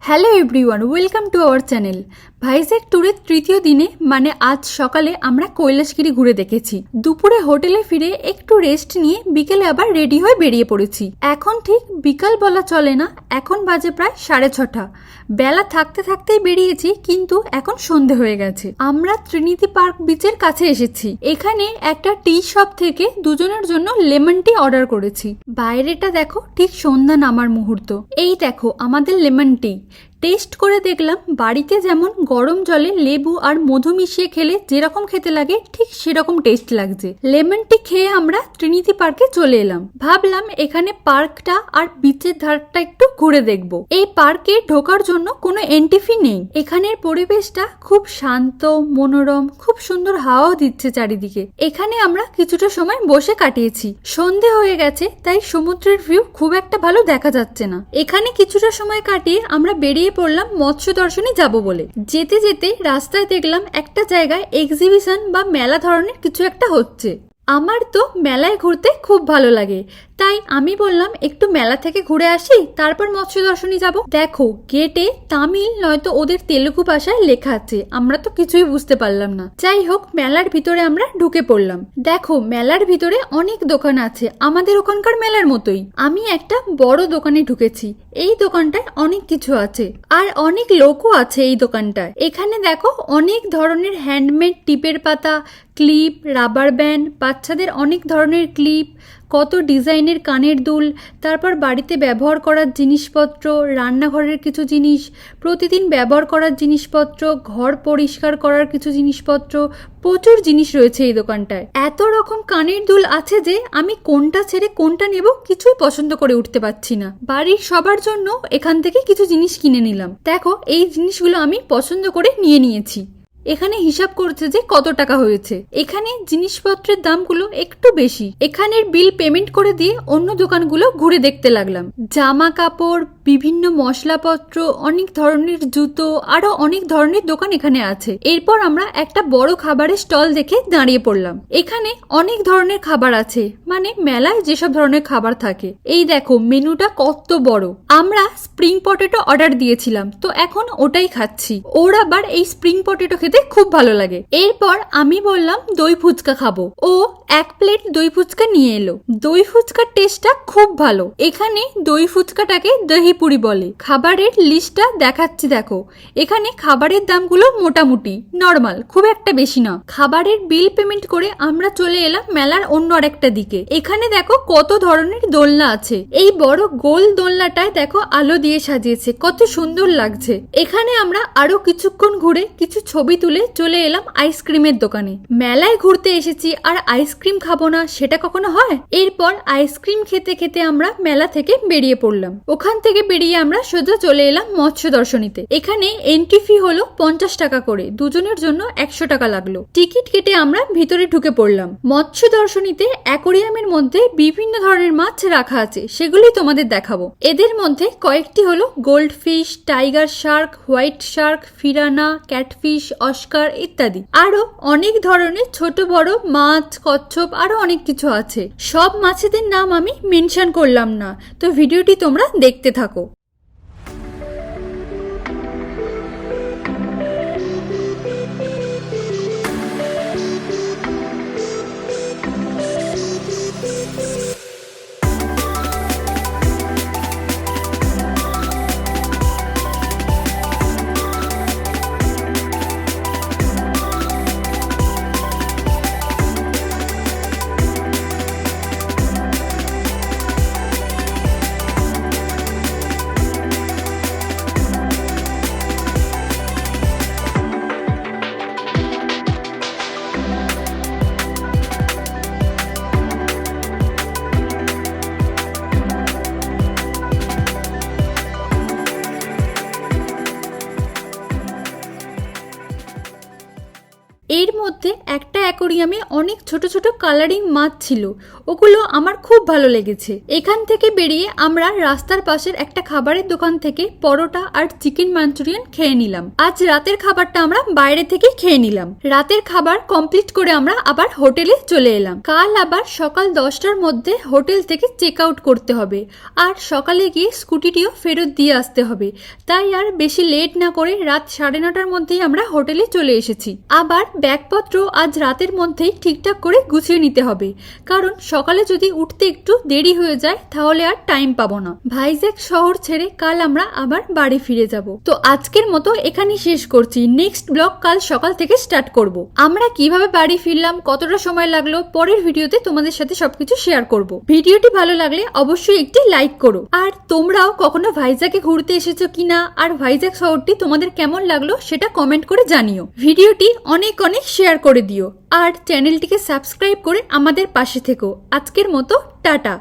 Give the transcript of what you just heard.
Hello everyone, welcome to our channel. Vizag ট্যুরের তৃতীয় দিনে মানে আজ সকালে আমরা কৈলাসগিরি ঘুরে দেখেছি। দুপুরে হোটেলে ফিরে একটু রেস্ট নিয়ে বিকেলে আবার রেডি হয়ে বেরিয়ে পড়েছি। এখন ঠিক বিকাল বলা চলে না, এখন বাজে প্রায় 6:30। বেলা থাকতে থাকতেই বেরিয়েছি, কিন্তু এখন সন্ধে হয়ে গেছে। আমরা ট্রিনিটি পার্ক বিচের কাছে এসেছি। এখানে একটা টি শপ থেকে দুজনের জন্য লেমন টি অর্ডার করেছি। বাইরেটা দেখো, ঠিক সন্ধ্যা নামার মুহূর্ত। এই দেখো আমাদের লেমন টি। টেস্ট করে দেখলাম বাড়িতে যেমন গরম জলে লেবু আর মধু মিশিয়ে খেলে যেরকম খেতে লাগে ঠিক সেরকম টেস্ট লাগছে। লেমন টি খেয়ে আমরা ট্রিনিটি পার্কে চলে এলাম। ভাবলাম এখানে পার্কটা আর বিচের ধারটা একটু ঘুরে দেখব। এই পার্কে ঢোকার জন্য কোনো এন্ট্রি ফি নেই। এখানের পরিবেশটা খুব শান্ত মনোরম, খুব সুন্দর হাওয়াও দিচ্ছে চারিদিকে। এখানে আমরা কিছুটা সময় বসে কাটিয়েছি। সন্ধে হয়ে গেছে, তাই সমুদ্রের ভিউ খুব একটা ভালো দেখা যাচ্ছে না। এখানে কিছুটা সময় কাটিয়ে আমরা বেরিয়ে পড়লাম মৎস্য দর্শনে যাব বলে। যেতে যেতে রাস্তায় দেখলাম একটা জায়গায় এক্সিবিশন বা মেলা ধরনের কিছু একটা হচ্ছে। আমার তো মেলায় ঘুরতে খুব ভালো লাগে, তাই আমি বললাম একটু মেলা থেকে ঘুরে আসি, তারপর মৎস্য দর্শনে যাব। দেখো গেটে তামিল নয়তো ওদের তেলুগু ভাষায় লেখা আছে, আমরা তো কিছুই বুঝতে পারলাম না। যাই হোক, মেলার ভিতরে আমরা ঢুকে পড়লাম। দেখো মেলার ভিতরে অনেক দোকান আছে, আমাদের ওখানকার মেলার মতোই। আমি একটা বড় দোকানে ঢুকেছি। এই দোকানটায় অনেক কিছু আছে আর অনেক লোকও আছে এই দোকানটায়। এখানে দেখো অনেক ধরনের হ্যান্ডমেড টিপের পাতা, ক্লিপ, রাবার ব্যান্ড, বাচ্চাদের অনেক ধরনের ক্লিপ, কত ডিজাইনের কানের দুল, তারপর বাড়িতে ব্যবহার করার জিনিসপত্র, রান্নাঘরের কিছু জিনিস, প্রতিদিন ব্যবহার করার জিনিসপত্র, ঘর পরিষ্কার করার কিছু জিনিসপত্র, প্রচুর জিনিস রয়েছে এই দোকানটায়। এত রকম কানের দুল আছে যে আমি কোনটা ছেড়ে কোনটা নেব কিছুই পছন্দ করে উঠতে পারছি না। বাড়ির সবার জন্য এখান থেকে কিছু জিনিস কিনে নিলাম। দেখো এই জিনিসগুলো আমি পছন্দ করে নিয়ে নিয়েছি। এখানে হিসাব করছে যে কত টাকা হয়েছে। এখানে জিনিসপত্রের দামগুলো একটু বেশি। এখানের বিল পেমেন্ট করে দিয়ে অন্য দোকানগুলো ঘুরে দেখতে লাগলাম। জামা কাপড়, বিভিন্ন মশলাপত্র, অনেক ধরনের জুতো, আরো অনেক ধরনের দোকান এখানে আছে। এরপর আমরা একটা বড় খাবারের স্টল দেখে দাঁড়িয়ে পড়লাম। এখানে অনেক ধরনের খাবার আছে, মানে মেলায় যেসব ধরনের খাবার থাকে। এই দেখো মেনুটা কত বড়। আমরা স্প্রিং পটেটো অর্ডার দিয়েছিলাম, তো এখন ওটাই খাচ্ছি। ওর আবার এই স্প্রিং পটেটো খেতে খুব ভালো লাগে। এরপর আমি বললাম দই ফুচকা খাবো। ও 1 প্লেট দই ফুচকা নিয়ে এলো। দই ফুচকার টেস্টটা খুব ভালো। এখানে দই ফুচকাটাকে দহি পুরি বলে। খাবারের লিস্টটা দেখাচ্ছি দেখো। এখানে খাবারের দামগুলো মোটামুটি নরমাল, খুব একটা বেশি না। খাবারের বিল পেমেন্ট করে আমরা চলে এলাম মেলার অন্য আরেকটা দিকে। এখানে দেখো কত ধরনের দোলনা আছে। এই বড় গোল দোলনাটায় দেখো আলো দিয়ে সাজিয়েছে, কত সুন্দর লাগছে। এখানে আমরা আরো কিছুক্ষণ ঘুরে কিছু ছবি তুলে চলে এলাম আইসক্রিমের দোকানে। মেলায় ঘুরতে এসেছি আর আইসক্রিম খাবো না, সেটা কখনো হয়? এরপর আইসক্রিম খেতে খেতে আমরা মেলা থেকে বেরিয়ে পড়লাম। ওখান থেকে বেরিয়ে আমরা সোজা চলে এলাম মৎস্য দর্শনীতে। এখানে এন্ট্রি ফি হলো 50 টাকা করে, দুজনের জন্য 100 টাকা লাগলো। টিকিট কেটে আমরা ভিতরে ঢুকে পড়লাম। মৎস্য দর্শনীতে অ্যাকোরিয়ামের মধ্যে বিভিন্ন ধরনের মাছ রাখা আছে, সেগুলি তোমাদের দেখাবো। এদের মধ্যে কয়েকটি হলো goldfish, tiger shark, white shark, piranha, catfish, oscar ইত্যাদি। আরো অনেক ধরনের ছোট বড় মাছ, কচ্ছপ, আরো অনেক কিছু আছে। সব মাছেদের নাম আমি মেনশন করলাম না, তো ভিডিওটি তোমরা দেখতে থাকো। এর মধ্যে একটা অ্যাকোরিয়ামে অনেক ছোট ছোট কালারিং মাছ ছিল, ওগুলো আমার খুব ভালো লেগেছে। এখান থেকে বেরিয়ে আমরা রাস্তার পাশের একটা খাবারের দোকান থেকে পরোটা আর চিকেন মাঞ্চুরিয়ান খেয়ে নিলাম। আজ রাতের খাবারটা আমরা বাইরে থেকে খেয়ে নিলাম। রাতের খাবার কমপ্লিট করে আমরা আবার হোটেলে চলে এলাম। কাল আবার সকাল 10টার মধ্যে হোটেল থেকে চেক আউট করতে হবে, আর সকালে গিয়ে স্কুটিটিও ফেরত দিয়ে আসতে হবে। তাই আর বেশি লেট না করে রাত 9:30টার মধ্যেই আমরা হোটেলে চলে এসেছি। আবার ব্যাগপত্র আজ রাতের মধ্যেই ঠিকঠাক করে গুছিয়ে নিতে হবে, কারণ সকালে যদি উঠতে একটু দেরি হয়ে যায় তাহলে আর টাইম পাবো না। ভাইজ্যাক শহর ছেড়ে কাল আমরা আবার বাড়ি ফিরে যাব। তো আজকের মতো এখানেই শেষ করছি। নেক্সট ব্লগ কাল সকাল থেকে স্টার্ট করব। আমরা কিভাবে বাড়ি ফিরলাম, কতটা সময় লাগলো, পরের ভিডিওতে তোমাদের সাথে সবকিছু শেয়ার করব। ভিডিওটি ভালো লাগলে অবশ্যই একটি লাইক করো। আর তোমরাও কখনো ভাইজ্যাকে ঘুরতে এসেছো কিনা আর ভাইজ্যাক শহরটি তোমাদের কেমন লাগলো সেটা কমেন্ট করে জানিও। ভিডিওটি অনেক অনেক শেয়ার করে দিও আর চ্যানেলটিকে সাবস্ক্রাইব করে আমাদের পাশে থেকো। আজকের মতো টাটা।